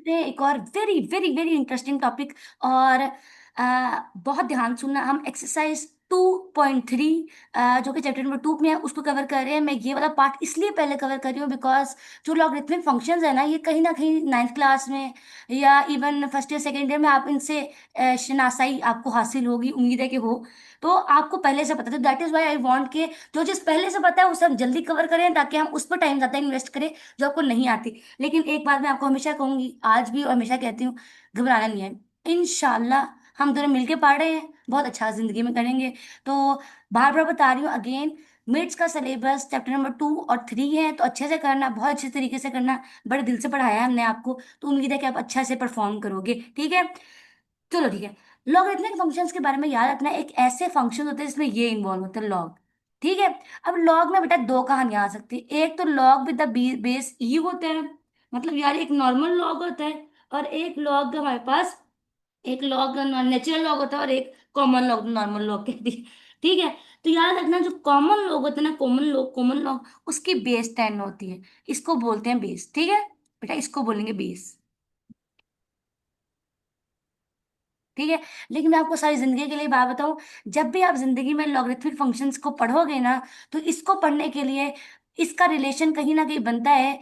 करते हैं एक और very very very interesting topic. और बहुत ध्यान सुनना, हम एक्सरसाइज 2.3 जो कि चैप्टर नंबर 2 में है उसको कवर कर रहे हैं। मैं ये वाला पार्ट इसलिए पहले कवर कर रही हूँ बिकॉज जो लॉगरिथमिक फंक्शंस है ना, ये कहीं ना कहीं नाइन्थ क्लास में या even first year second year में आप इनसे शनासाई आपको हासिल होगी, उम्मीद है कि हो। तो आपको पहले से पता, तो that is why I want के जो चीज़ पहले से पता है उसे हम जल्दी कवर करें ताकि हम उस पर टाइम ज़्यादा इन्वेस्ट करें जो आपको नहीं आती। लेकिन एक बात मैं आपको हमेशा कहूंगी, आज भी और हमेशा कहती हूँ, घबराना नहीं है। इंशाल्लाह हम दोनों मिलके पढ़ रहे हैं, बहुत अच्छा जिंदगी में करेंगे। तो बार बार बता रही हूँ अगेन, मिड्स का सिलेबस चैप्टर नंबर 2 और 3 है, तो अच्छे से करना, बहुत अच्छे तरीके से करना। बड़े दिल से पढ़ाया है हमने आपको, तो उम्मीद है कि आप अच्छा से परफॉर्म करोगे, ठीक है। चलो ठीक है। लॉगरिथमिक फंक्शंस के बारे में याद रखना, एक ऐसे फंक्शन होते हैं जिसमें ये इन्वॉल्व होते हैं, लॉग। ठीक है। अब लॉग में बेटा दो कहानियां आ सकती है, एक तो लॉग विद द बेस ई होता है, मतलब यार एक नॉर्मल लॉग होता है, और एक लॉग हमारे पास, एक लॉग नेचुरल लॉग होता है और एक कॉमन लॉग, नॉर्मल लॉग कहती है। ठीक है। तो याद रखना जो कॉमन लॉग होता है ना, कॉमन लॉग उसकी बेस 10 होती है, इसको बोलते हैं बेस। ठीक है बेटा, इसको बोलेंगे बेस। ठीक है। लेकिन मैं आपको सारी जिंदगी के लिए बात बताऊं, जब भी आप जिंदगी में लॉगरिथमिक फंक्शंस को पढ़ोगे ना, तो इसको पढ़ने के लिए इसका रिलेशन कहीं ना कहीं बनता है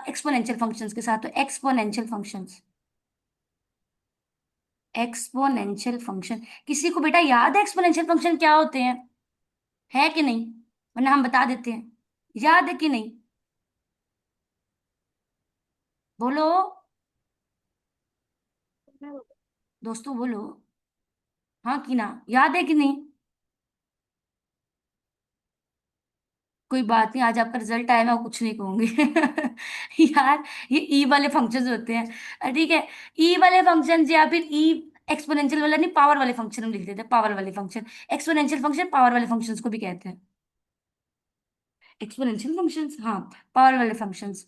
एक्सपोनेंशियल फंक्शंस के साथ। तो एक्सपोनेंशियल फंक्शंस, एक्सपोनेंशियल फंक्शन, किसी को बेटा याद है एक्सपोनेंशियल फंक्शन क्या होते हैं? है कि नहीं? वरना हम बता देते हैं, याद है कि नहीं? बोलो दोस्तों, बोलो। हाँ कि ना, याद है कि नहीं? कोई बात नहीं, आज आपका रिजल्ट आया, मैं कुछ नहीं कहूंगी यार, ये ई वाले फंक्शंस होते हैं। ठीक है। ई वाले फंक्शन या फिर ई एक्सपोनेंशियल वाला नहीं, पावर वाले फंक्शन हम लिख देते हैं, पावर वाले फंक्शन। एक्सपोनेंशियल फंक्शन पावर वाले फंक्शंस को भी कहते हैं। एक्सपोनेंशियल फंक्शंस, हाँ, पावर वाले फंक्शंस।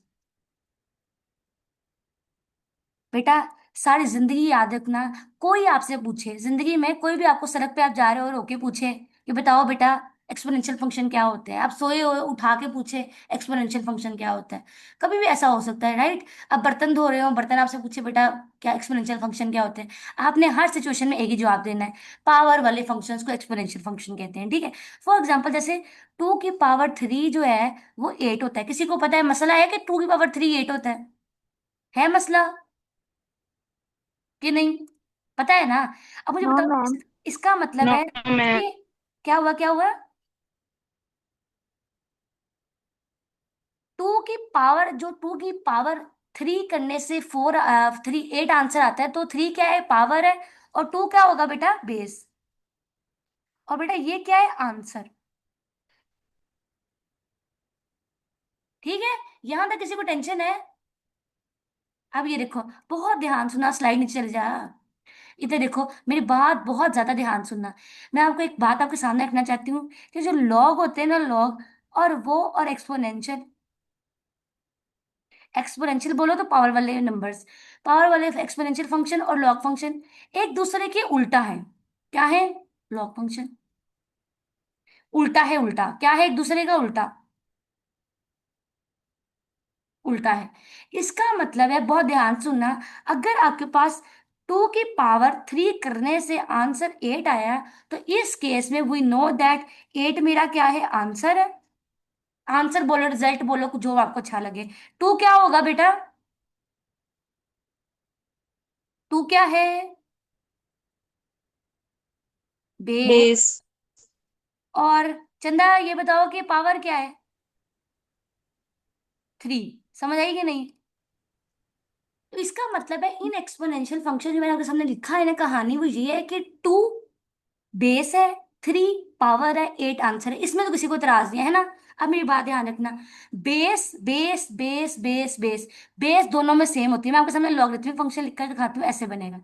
बेटा सारी जिंदगी याद रखना, कोई आपसे पूछे जिंदगी में, कोई भी आपको सड़क पे आप जा रहे हो रोके पूछे कि बताओ बेटा एक्सपोनेंशियल फंक्शन क्या होते हैं, आप सोए हो उठा के पूछे एक्सपोनेंशियल फंक्शन क्या होता है, कभी भी ऐसा हो सकता है, राइट। अब बर्तन धो रहे हो, बर्तन आपसे पूछे बेटा क्या एक्सपोनेंशियल फंक्शन क्या होते हैं, आपने हर सिचुएशन में एक ही जवाब देना है, पावर वाले फंक्शंस को एक्सपोनेंशियल फंक्शन कहते हैं। ठीक है। फॉर एग्जाम्पल जैसे 2 की पावर 3 जो है वो 8 होता है। किसी को पता है मसला है कि 2 की पावर 3 8 होता है मसला कि नहीं? पता है ना? अब मुझे हाँ बताओ, मैम। इसका मतलब नो है मैम। कि क्या हुआ, क्या हुआ? 2 की पावर 3 करने से 8 आंसर आता है, तो 3 क्या है, पावर है, और 2 क्या होगा बेटा, बेस। और बेटा ये क्या है, आंसर। ठीक है। यहां तक किसी को टेंशन है? अब ये देखो, बहुत ध्यान सुना, स्लाइड नीचे चल जा। इधर देखो, मेरी बात बहुत ज्यादा ध्यान सुनना। मैं आपको एक बात आपके सामने रखना चाहती हूँ कि जो लॉग होते हैं ना, लॉग और वो और एक्सपोनेंशियल, एक्सपोनेंशियल बोलो तो पावर वाले नंबर्स, पावर वाले एक्सपोनेंशियल फंक्शन और लॉग फंक्शन एक दूसरे के उल्टा है। क्या है? लॉग फंक्शन उल्टा है, उल्टा क्या है, एक दूसरे का उल्टा, उल्टा है। इसका मतलब है, बहुत ध्यान सुनना, अगर आपके पास 2 की पावर 3 करने से आंसर 8 आया, तो इस केस में वी नो दैट 8 मेरा क्या है, आंसर है। आंसर बोलो, रिजल्ट बोलो, जो आपको अच्छा लगे। 2 क्या होगा बेटा? 2 क्या है? बेस। बेस। और चंदा ये बताओ कि पावर क्या है? 3। समझ आई कि नहीं? तो इसका मतलब है इन एक्सपोनेंशियल फंक्शन जो मैंने आपके सामने लिखा है ना, कहानी वो ये है कि 2 बेस है, 3 पावर है, 8 आंसर है, इसमें तो किसी को इतराज नहीं है ना। अब मेरी बात ध्यान रखना, base base base base base, base दोनों में सेम होती है। मैं आपके सामने लॉगरिथमिक फंक्शन लिखकर दिखाती हूँ, ऐसे बनेगा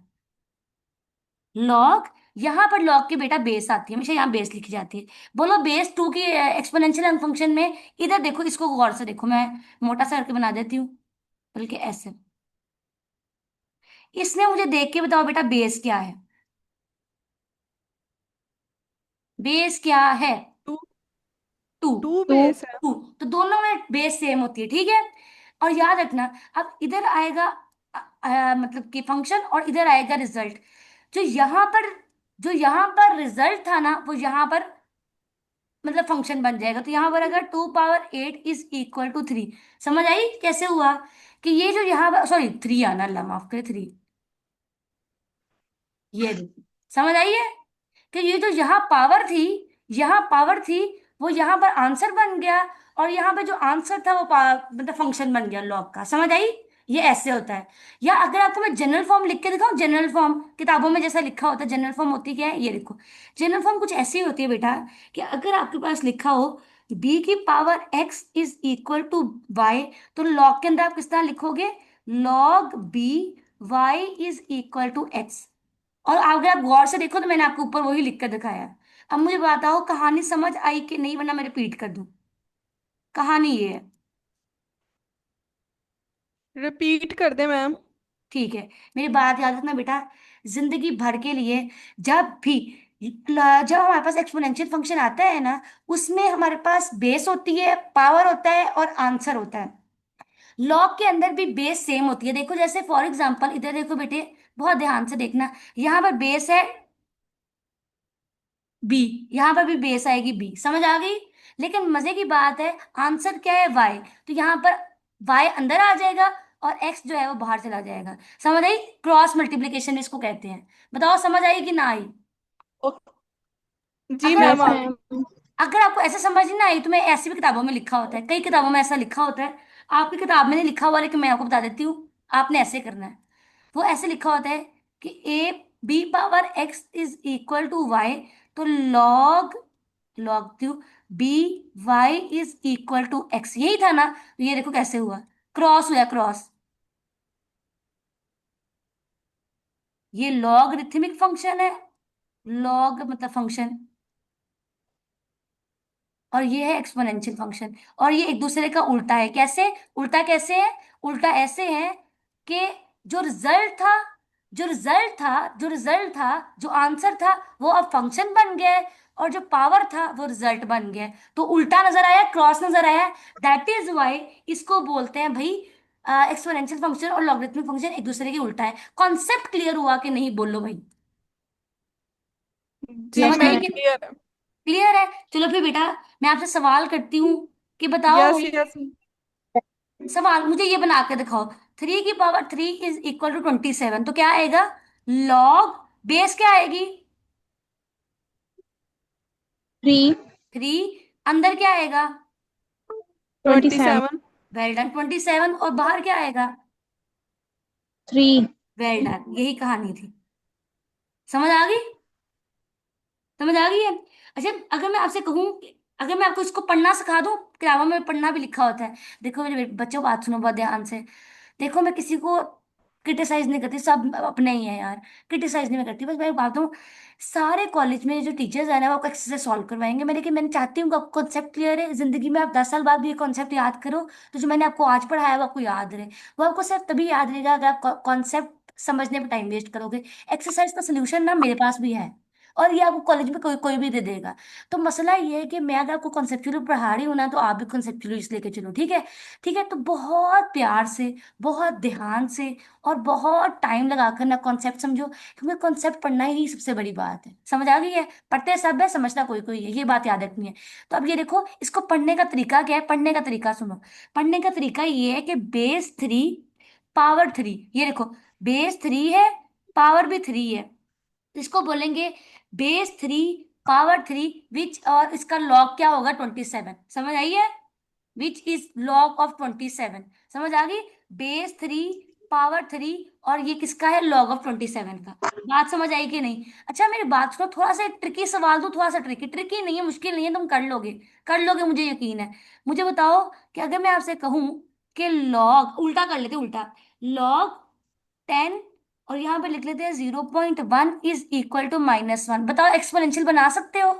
लॉग। यहाँ पर लॉग की बेटा बेस आती है, हमेशा यहाँ बेस लिखी जाती है। बोलो बेस 2 की एक्सपोनेंशियल फंक्शन में, इधर देखो, इसको गौर से देखो, मैं मोटा सा करके बना देती हूँ, बल्कि ऐसे। इसने मुझे देख के बताओ बेटा बेस क्या है, बेस क्या है? Two. Two. Two two. Base है। टू। तो दोनों में बेस सेम होती है, ठीक है। और याद रखना, अब इधर आएगा मतलब कि फंक्शन, और इधर आएगा रिजल्ट। जो यहाँ पर जो यहाँ पर रिजल्ट था ना, वो यहाँ पर मतलब फंक्शन बन जाएगा। तो यहाँ पर अगर 2 पावर 8 इज इक्वल टू 3, समझ आई कैसे हुआ? कि ये जो यहाँ पर, सॉरी 3 आना, अल्लाह माफ करे, 3, ये देखो, समझ आई है? कि ये जो यहाँ पावर थी, वो यहाँ पर आंसर बन गया, और यहाँ पे जो आंसर था वो मतलब फंक्शन बन गया लॉग का। समझ आई? ये ऐसे होता है। या अगर आपको मैं जनरल फॉर्म लिख के दिखाऊं, जनरल फॉर्म किताबों में जैसा लिखा होता है, जनरल फॉर्म होती क्या है, ये देखो। जनरल फॉर्म कुछ ऐसी होती है बेटा, कि अगर आपके पास लिखा हो बी की power X is equal to Y, तो लॉग के अंदर आप किस तरह लिखोगे? Log B Y is equal to X. और अगर आप गौर से देखो तो मैंने आपको ऊपर वही लिख कर दिखाया है। अब मुझे बताओ कहानी समझ आई कि नहीं, वरना मैं रिपीट कर दूं। कहानी ये है। रिपीट कर दे मैम। ठीक है, मेरी बात याद रखना बेटा। जिंदगी भर के लिए जब भी जब हमारे पास एक्सपोनेंशियल फंक्शन आता है ना, उसमें हमारे पास बेस होती है, पावर होता है, और आंसर होता है। लॉग के अंदर भी बेस सेम होती है। देखो जैसे फॉर एग्जांपल इधर देखो बेटे, बहुत ध्यान से देखना। यहाँ पर बेस है बी, यहाँ पर भी बेस आएगी बी, समझ आ गई? लेकिन मजे की बात है, आंसर क्या है? वाई। तो यहाँ पर वाई अंदर आ जाएगा, और एक्स जो है वो बाहर चला जाएगा। समझ आई? क्रॉस मल्टीप्लीकेशन इसको कहते हैं। बताओ समझ आई कि ना आई? जी अगर मैम आपको आ यस मैम। अगर आपको ऐसे समझ नहीं आई, तो मैं ऐसी भी किताबों में लिखा होता है, कई किताबों में ऐसा लिखा होता है। आपकी किताब में नहीं लिखा हुआ, लेकिन मैं आपको बता देती हूँ, आपने ऐसे करना है। वो ऐसे लिखा होता है कि A B power X is equal to Y, तो log log to B Y is equal to X, यही था ना? तो ये देखो कैसे हुआ, क्रॉस हुआ, क्रॉस। ये लॉगरिथमिक फंक्शन है, लॉग मतलब फंक्शन, और ये है एक्सपोनेंशियल फंक्शन। और ये एक दूसरे का उल्टा है। कैसे उल्टा? कैसे है उल्टा? ऐसे है कि जो रिजल्ट था जो रिजल्ट था, जो आंसर था, वो अब फंक्शन बन गया है, और जो पावर था वो रिजल्ट बन गया है। तो उल्टा नजर आया, क्रॉस नजर आया। दैट इज वाई इसको बोलते हैं भाई, एक्सपोनेंशियल फंक्शन और लॉगरिथमिक फंक्शन एक दूसरे के उल्टा है। कॉन्सेप्ट क्लियर हुआ कि नहीं, बोलो भाई। जी समझ यस आई मैम कि मैम। क्लियर है। क्लियर है? चलो फिर बेटा, मैं आपसे सवाल करती हूँ कि बताओ, यस यस। सवाल मुझे ये बना के दिखाओ। 3 की पावर 3 इज इक्वल टू 27, तो क्या आएगा? लॉग बेस क्या आएगी? 3। 3, अंदर क्या आएगा? 27। 27। वेल डन, 27, और बाहर क्या आएगा? 3। वेल डन, यही कहानी थी। समझ आ गई? समझ आ गई है? अच्छा, अगर मैं आपसे कहूँ, अगर मैं आपको इसको पढ़ना सिखा दूं, किताबों में पढ़ना भी लिखा होता है। देखो मेरे बच्चों, बात सुनो बहुत ध्यान से। देखो मैं किसी को क्रिटिसाइज नहीं करती, सब अपने ही है यार। क्रिटिसाइज नहीं मैं करती, बस मैं बात हूँ। सारे कॉलेज में जो टीचर्स है ना, वो आपको अच्छे से सॉल्व करवाएंगे मैं, लेकिन मैंने चाहती हूँ कि आपको कॉन्सेप्ट क्लियर है, जिंदगी में आप 10 साल बाद भी ये कॉन्सेप्ट याद करो। तो जो मैंने आपको आज पढ़ाया है वो आपको याद रहे। वो आपको सिर्फ तभी याद रहेगा अगर आप कॉन्सेप्ट समझने में टाइम वेस्ट करोगे। एक्सरसाइज का सोल्यूशन ना मेरे पास भी है, और ये आपको कॉलेज में कोई कोई भी दे देगा। तो मसला ये है कि मैं अगर आपको कॉन्सेप्चुअली पढ़ा रही हूँ ना, तो आप भी कॉन्सेप्चुअली लेके चलो, ठीक है? ठीक है, तो बहुत प्यार से, बहुत ध्यान से, और बहुत टाइम लगाकर ना कॉन्सेप्ट समझो, क्योंकि कॉन्सेप्ट पढ़ना ही सबसे बड़ी बात है। समझ आ गई है? पढ़ते सब है, समझना कोई कोई है, ये बात याद रखनी है। तो अब ये देखो, इसको पढ़ने का तरीका क्या है? पढ़ने का तरीका सुनो। पढ़ने का तरीका ये है कि बेस 3 पावर 3, ये देखो, बेस 3 है, पावर भी 3 है, इसको बोलेंगे बेस 3 पावर 3, विच, और इसका लॉग क्या होगा? 27। समझ आई है? Which is log of 27। समझ आ गई? बेस 3 पावर 3, और ये किसका है? लॉग ऑफ 27 का। बात समझ आई कि नहीं? अच्छा मेरी बात सुनो, थोड़ा सा ट्रिकी सवाल दो, थोड़ा सा ट्रिकी, ट्रिकी नहीं है, मुश्किल नहीं है, तुम कर लोगे, कर लोगे, मुझे यकीन है। मुझे बताओ कि अगर मैं आपसे कहूं कि लॉग, उल्टा कर लेते, उल्टा, लॉग 10, और यहाँ पे लिख लेते हैं 0.1 इज इक्वल टू -1। बताओ एक्सपोनेंशियल बना सकते हो?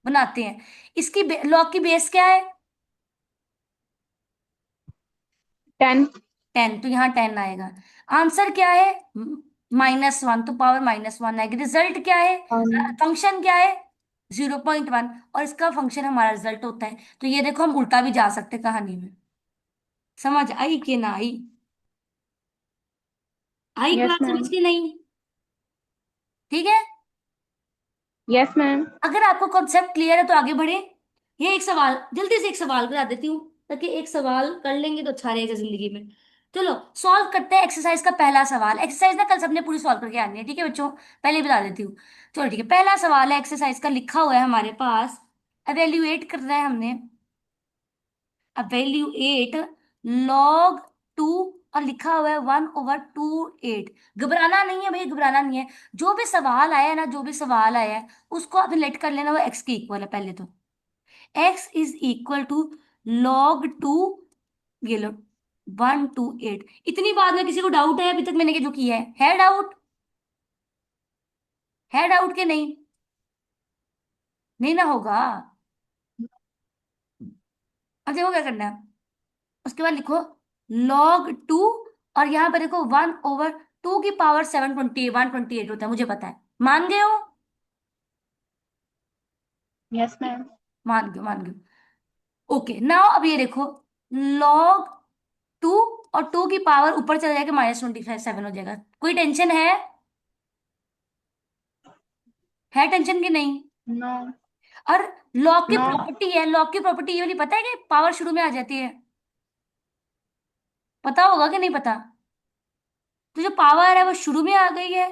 बनाते हैं। इसकी लॉग की बेस क्या है? 10। 10, तो यहाँ 10 आएगा। आंसर क्या है? -1, तो पावर -1 आएगी। रिजल्ट क्या है? फंक्शन क्या है? 0.1, और इसका फंक्शन हमारा रिजल्ट होता है। तो ये देखो, हम उल्टा भी जा सकते हैं कहानी में। समझ आई कि ना आई? आई यस बात समझ मैम। के नहीं? ठीक है। Yes ma'am. अगर आपको कॉन्सेप्ट क्लियर है तो आगे बढ़े। ये एक सवाल, जल्दी से एक सवाल करा देती हूँ, ताकि एक सवाल कर लेंगे तो अच्छा रहेगा जिंदगी में। चलो सॉल्व करते हैं एक्सरसाइज का पहला सवाल। एक्सरसाइज ना कल सबने पूरी सॉल्व करके आनी है, ठीक है बच्चों? पहले ही बता देती हूँ। चलो ठीक है, पहला सवाल है एक्सरसाइज का, लिखा हुआ है हमारे पास। एवेल्युएट करना है हमने। एवेल्युएट लॉग टू, और लिखा हुआ है 1/2/8। घबराना नहीं है भाई, घबराना नहीं है। जो भी सवाल आया है ना, जो भी सवाल आया है उसको आपने लेट कर लेना, वो एक्स के इक्वल है पहले तो। X is equal to log 2, ये लो, 1/2/8। इतनी बात में किसी को डाउट है अभी तक मैंने जो किया है डाउट? है डाउट के नहीं? नहीं ना होगा। अब देखो क्या करना है। उसके बाद लिखो log 2, और यहाँ पर देखो 1/2 की पावर 720, 128 होता है, मुझे पता है। मान गए हो? Yes ma'am. मान गए, मान गए। ओके नाउ अब ये देखो, log 2, और 2 की पावर ऊपर चला जाएगा, -27 हो जाएगा। कोई टेंशन है टेंशन की नहीं? नो। और लॉग की नो। प्रॉपर्टी है, लॉग की प्रॉपर्टी ये वाली पता है कि पावर शुरू में आ जाती है? पता होगा कि नहीं पता? तो जो पावर है वो शुरू में आ गई है।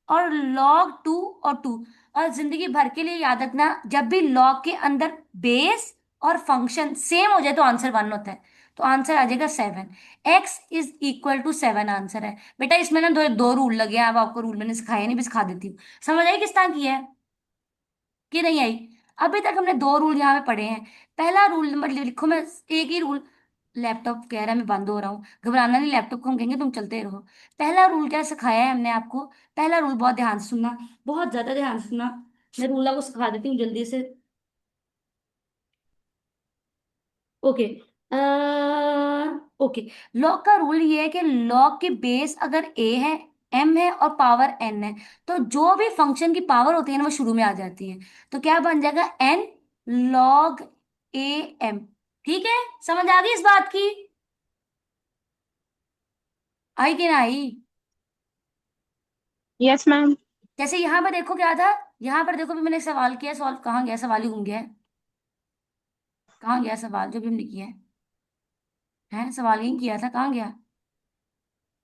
और log 2 और 2, और जिंदगी भर के लिए याद रखना, जब भी लॉग के अंदर बेस और फंक्शन सेम हो जाए तो आंसर 1 होता है। तो आंसर आ जाएगा 7। x = 7 आंसर है बेटा। इसमें ना दो दो रूल लगे हैं। अब आपको रूल मैंने सिखाया नहीं, भी सिखा देती हूँ। समझ आई किस तरह की है कि नहीं आई? अभी तक हमने दो रूल यहाँ पे पढ़े हैं। पहला रूल नंबर लिखो, मैं एक ही रूल। लैपटॉप कह रहा है मैं बंद हो रहा हूँ, घबराना नहीं, लैपटॉप को हम कहेंगे तुम चलते रहो। पहला रूल क्या सिखाया है हमने आपको? पहला रूल बहुत ध्यान से सुनना, बहुत ज्यादा ध्यान से सुनना। मैं रूल आपको सिखा देती हूँ जल्दी से। ओके। ओके, लॉग का रूल ये है कि लॉग के बेस अगर ए है, एम है और पावर एन है, तो जो भी फंक्शन की पावर होती है ना वो शुरू में आ जाती है। तो क्या बन जाएगा? n log a m। ठीक है, समझ आ गई इस बात की? आई कि ना आई? Yes ma'am. जैसे यहाँ पर देखो क्या था, यहाँ पर देखो भी मैंने एक सवाल किया, सवाल कहाँ गया? सवाल ही घूम गया है। कहाँ गया सवाल जो भी हमने किया है सवाल ही किया था, कहाँ गया?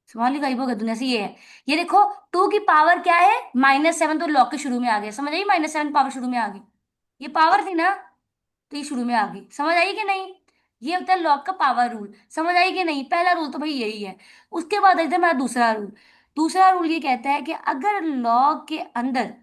सवाल ही गायब हो गया दुनिया से। ये है, ये देखो, 2 की पावर क्या है? -7, तो लॉग के शुरू में आ गया। समझ आई? -7 पावर शुरू में आ गई, ये पावर थी ना, तो ये शुरू में आ गई। समझ आई कि नहीं? ये होता है लॉग का पावर रूल। समझ आई कि नहीं? पहला रूल तो भाई यही है। उसके बाद एकदम मेरा दूसरा रूल। दूसरा रूल ये कहता है कि अगर लॉग के अंदर